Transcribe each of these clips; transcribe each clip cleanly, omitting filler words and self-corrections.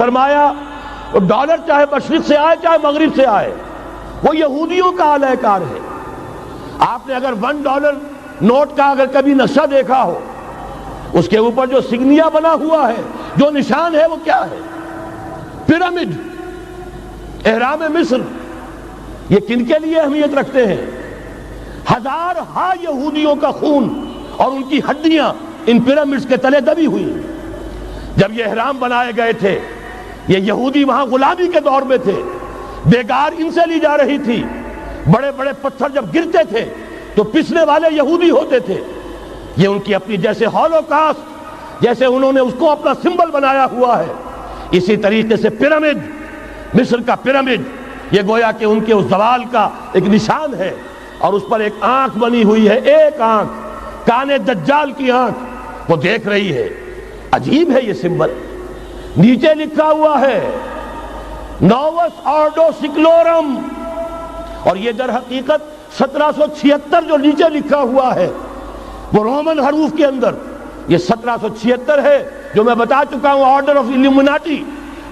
سرمایہ ڈالر چاہے مشرق سے آئے چاہے مغرب سے آئے وہ یہودیوں کا اعلی کار ہے۔ آپ نے اگر $1 نوٹ کا اگر کبھی نقشہ دیکھا ہو، اس کے اوپر جو سگنیا بنا ہوا ہے، جو نشان ہے، وہ کیا ہے؟ پیرامڈ، احرام مصر۔ یہ کن کے لیے اہمیت رکھتے ہیں؟ ہزارہا یہودیوں کا خون اور ان کی ہڈیاں ان پیرامڈز کے تلے دبی ہوئی۔ جب یہ احرام بنائے گئے تھے، یہ یہودی وہاں غلامی کے دور میں تھے، بیگار ان سے لی جا رہی تھی، بڑے بڑے پتھر جب گرتے تھے تو پسنے والے یہودی ہوتے تھے۔ یہ ان کی اپنی جیسے ہولوکاسٹ، جیسے انہوں نے اس کو اپنا سمبل بنایا ہوا ہے، اسی طریقے سے پیرامڈ، مصر کا پیرامڈ، یہ گویا کہ ان کے اس زوال کا ایک نشان ہے، اور اس پر ایک آنکھ بنی ہوئی ہے، ایک آنکھ، کان دجال کی آنکھ، وہ دیکھ رہی ہے۔ عجیب ہے یہ سمبل۔ نیچے لکھا ہوا ہے نووس آرڈو سکلورم، اور یہ در حقیقت 1776 جو نیچے لکھا ہوا ہے وہ رومن حروف کے اندر یہ 1776 ہے، جو میں بتا چکا ہوں آرڈر آف الومناٹی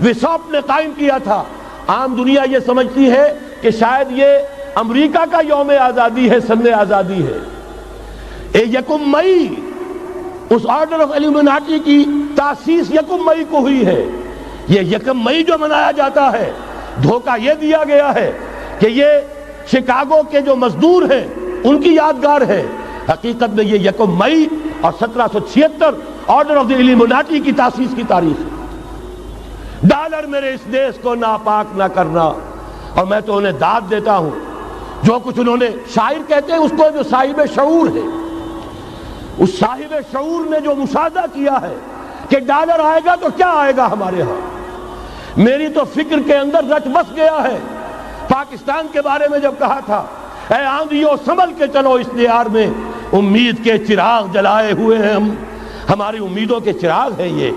وساپ نے قائم کیا تھا۔ عام دنیا یہ سمجھتی ہے کہ شاید یہ امریکہ کا یوم آزادی ہے، سن آزادی ہے۔ 1 مئی اس آرڈر آف الومناٹی کی تاسیس 1 مئی کو ہوئی ہے۔ یہ 1 مئی جو منایا جاتا ہے، دھوکہ یہ دیا گیا ہے کہ یہ شکاگو کے جو مزدور ہیں ان کی یادگار ہے۔ حقیقت میں یہ 1 مئی اور 1776 آرڈر آف دی الومناٹی کی تاسیس کی تاریخ ہے۔ ڈالر میرے اس دیش کو ناپاک نہ کرنا، اور میں تو انہیں داد دیتا ہوں، جو کچھ انہوں نے، شاعر کہتے ہیں اس کو جو صاحب شعور ہے، اس صاحب شعور نے جو مشاہدہ کیا ہے کہ ڈالر آئے گا تو کیا آئے گا ہمارے ہاں، میری تو فکر کے اندر رچ بس گیا ہے۔ پاکستان کے بارے میں جب کہا تھا، اے آندھیوں سنبھل کے چلو اس دیار میں، امید کے چراغ جلائے ہوئے ہیں ہم، ہماری امیدوں کے چراغ ہے یہ،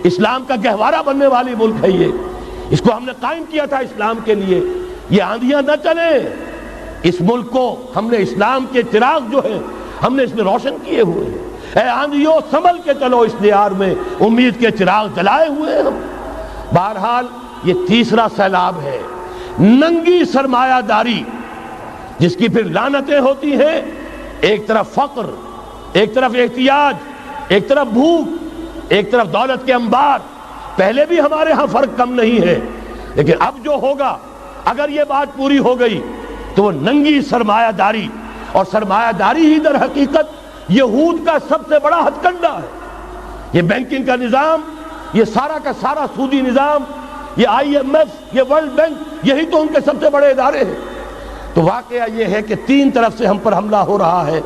اسلام کا گہوارہ بننے والی ملک ہے یہ، اس کو ہم نے قائم کیا تھا اسلام کے لیے، یہ آندھیاں نہ چلیں، اس ملک کو ہم نے اسلام کے چراغ جو ہے ہم نے اس میں روشن کیے ہوئے ہیں۔ اے آندھیوں سنبھل کے چلو اس دیار میں، امید کے چراغ جلائے ہوئے ہیں ہم۔ بہرحال یہ تیسرا سیلاب ہے، ننگی سرمایہ داری، جس کی پھر لعنتیں ہوتی ہیں، ایک طرف فقر، ایک طرف احتیاج، ایک طرف بھوک، ایک طرف دولت کے انبار۔ پہلے بھی ہمارے ہاں فرق کم نہیں ہے، لیکن اب جو ہوگا، اگر یہ بات پوری ہو گئی تو وہ ننگی سرمایہ داری، اور سرمایہ داری ہی در حقیقت یہود کا سب سے بڑا ہتھ کنڈا ہے۔ یہ بینکنگ کا نظام، یہ سارا کا سارا سودی نظام، یہ IMF، یہ ورلڈ بینک، یہی تو ان کے سب سے بڑے ادارے ہیں۔ تو واقعہ یہ ہے کہ 3 طرف سے ہم پر حملہ ہو رہا ہے۔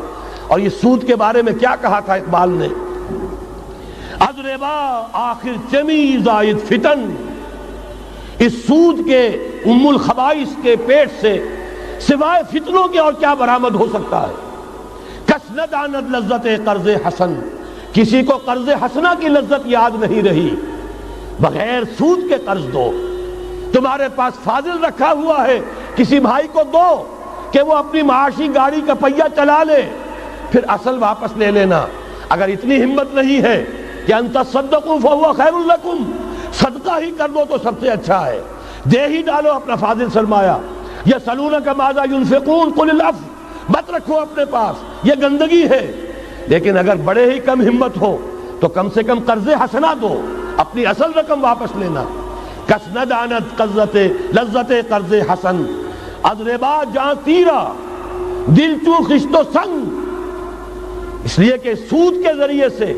اور یہ سود کے بارے میں کیا کہا تھا اقبال نے؟ از ربا آخر چمی زائد فتن، اس سود کے ام الخبائث کے پیٹ سے سوائے فتنوں کے اور کیا برآمد ہو سکتا ہے؟ کس نہ داند لذت قرض حسن، کسی کو قرض حسنہ کی لذت یاد نہیں رہی، بغیر سود کے قرض دو۔ تمہارے پاس فاضل رکھا ہوا ہے، کسی بھائی کو دو کہ وہ اپنی معاشی گاڑی کا پہیہ چلا لے، پھر اصل واپس لے لینا۔ اگر اتنی ہمت نہیں ہے کہ ان تصدقوا فهو خیر لکم، صدقہ ہی کر دو تو سب سے اچھا ہے، دے ہی ڈالو اپنا فاضل سرمایہ۔ یسألونک ماذا ينفقون قل العفو، مت رکھو اپنے پاس، یہ گندگی ہے۔ لیکن اگر بڑے ہی کم ہمت ہو تو کم سے کم قرض حسنہ دو، اپنی اصل رقم واپس لینا۔ کس نہ دانت لذت قرض حسن، از ربا جاں تیرا دل چو خشت و سنگ، اس لیے کہ سود کے ذریعے سے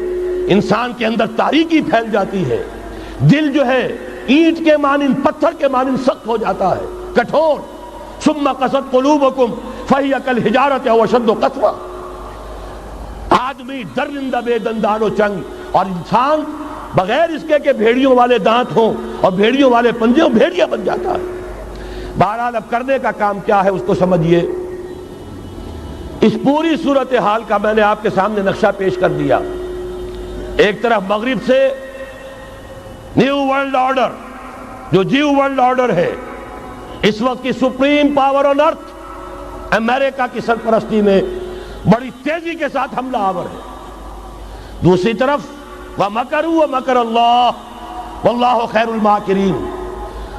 انسان کے اندر تاریکی پھیل جاتی ہے، دل جو ہے اینٹ کے مانند، پتھر کے مانند سخت ہو جاتا ہے، کٹھور۔ ثم قست قلوبکم فہی کالحجارۃ او اشد قسوۃ، آدمی درندہ بے دندان و چنگ، اور انسان بغیر اس کے کہ بھیڑیوں والے دانت ہوں اور بھیڑیوں والے پنجے ہوں، بھیڑیا بن جاتا ہے۔ بہرحال اب کرنے کا کام کیا ہے اس کو سمجھیے۔ اس پوری صورتحال کا میں نے آپ کے سامنے نقشہ پیش کر دیا۔ ایک طرف مغرب سے نیو ورلڈ آرڈر، جو جیو ورلڈ آرڈر ہے، اس وقت کی سپریم پاور آن ارتھ، امریکہ کی سرپرستی میں بڑی تیزی کے ساتھ حملہ آور ہے۔ دوسری طرف وَمَكَرُوا وَمَكَرَ اللَّهُ، واللہ خیر الماکرین۔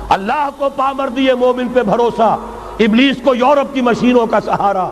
اللہ کو پامردی مومن پہ بھروسہ، ابلیس کو یورپ کی مشینوں کا سہارا۔